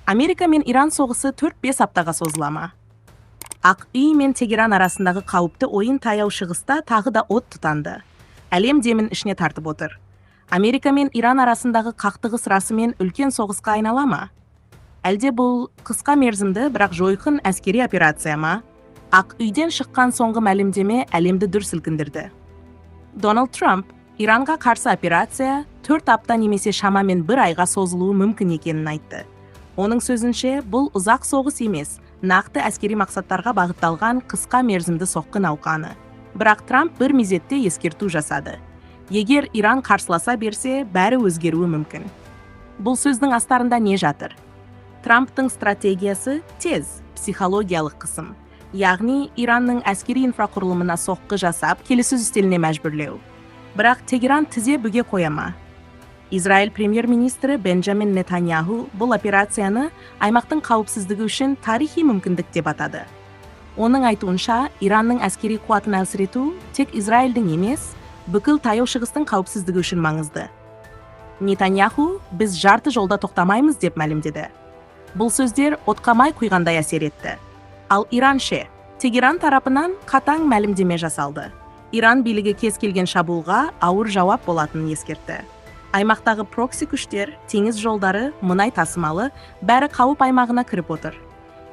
Америка мен Иран соғысы 4-5 аптаға созылама. Ақ үй мен Тегеран арасындағы қауіпті ойын таяу шығыста тағы да от тұтанды. Әлем демін ішіне тартып отыр. Америка мен Иран арасындағы қақтығыс расымен үлкен соғысқа айнала ма? Әлде бұл қысқа мерзімді, бірақ жойқын әскери операция ма? Ақ үйден шыққан соңғы мәлімдеме әлемді дүр сілкіндірді. Дональд Трамп Иранға қарсы операция 4 апта немесе шамамен 1 айға созылуы мүмкін екенін айтты. Оның сөзінше, бұл ұзақ соғыс емес, нақты әскери мақсаттарға бағытталған қысқа мерзімді соққы науқаны. Бірақ Трамп бір мезетте ескерту жасады. Егер Иран қарсыласа берсе, бәрі өзгеруі мүмкін. Бұл сөздің астарында не жатыр? Трамптың стратегиясы тез, психологиялық қысым. Яғни, Иранның әскери инфрақұрылымына соққы жасап, келіссөз үстеліне мәжбүрлеу. Бірақ Тегеран тізе бүге қояма. Израиль премьер-министрі Бенджамин Нетаньяху бұл операцияны аймақтың қауіпсіздігі үшін тарихи мүмкіндік деп атады. Оның айтуынша, Иранның әскери қуатын әлсірету тек Израильдің емес, бүкіл таяу шығыстың қауіпсіздігі үшін маңызды. Нетаньяху біз жарты жолда тоқтамаймыз деп мәлімдеді. Бұл сөздер отқа май құйғандай әсер етті. Ал Иран ше, Тегеран тарапынан қатаң мәлімдеме жасалды. Иран билігі кез келген шабуылға ауыр жауап болатынын ескертті. Аймақтағы прокси күштер, теңіз жолдары, мұнай тасымалы бәрі қауіп аймағына кіріп отыр.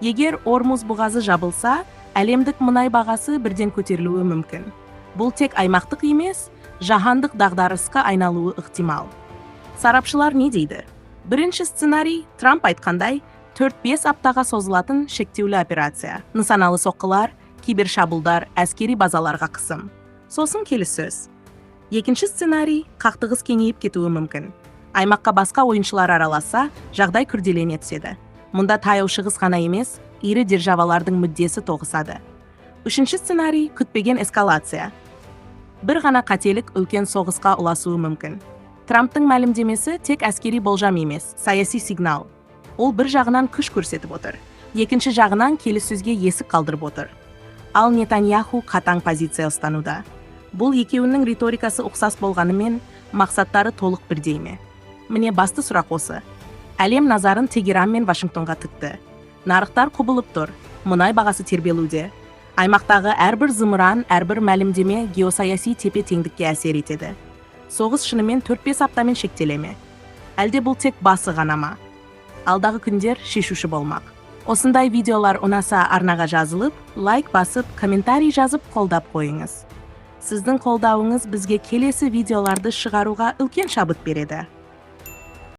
Егер Ормуз бұғазы жабылса, әлемдік мұнай бағасы бірден көтерілуі мүмкін. Бұл тек аймақтық емес, жаһандық дағдарысқа айналуы ықтимал. Сарапшылар не дейді? Бірінші сценарий Трамп айтқандай 4-5 аптаға созылатын шектеулі операция. Нысаналы соққылар, кибершабуылдар, әскери базаларға қысым. Сосын келіссөз. Екінші сценарий қақтығыс кеңейіп кетуі мүмкін. Аймаққа басқа ойыншылар араласа, жағдай күрделене түседі. Мұнда таяу шығыс қана емес, ірі державалардың мүддесі тоғысады. Үшінші сценарий күтпеген эскалация. Бір ғана қателік үлкен соғысқа ұласуы мүмкін. Трамптың мәлімдемесі тек әскери болжам емес, саяси сигнал. Ол бір жағынан күш көрсетіп отыр. Екінші жағынан келіссөзге есік қалдырып отыр. Ал Нетаньяху қатаң позиция ұстануда. Бұл екеуінің риторикасы ұқсас болғанымен, мақсаттары толық бірдей ме? Міне басты сұрақ осы. Әлем назарын Тегеран мен Вашингтонға тікті. Нарықтар құбылып тұр, мұнай бағасы тербелуде. Аймақтағы әрбір зымыран, әрбір мәлімдеме геосаяси тепе-теңдікке әсер етеді. Соғыс шынымен 4-5 аптамен шектелеме? Әлде бұл тек басы ғана ма? Алдағы күндер шешуші болмақ. Осындай видеолар ұнаса арнаға жазылып, лайк басып, комментарий жазып қолдап қойыңыз. Сіздің қолдауыңыз бізге келесі видеоларды шығаруға үлкен шабыт береді.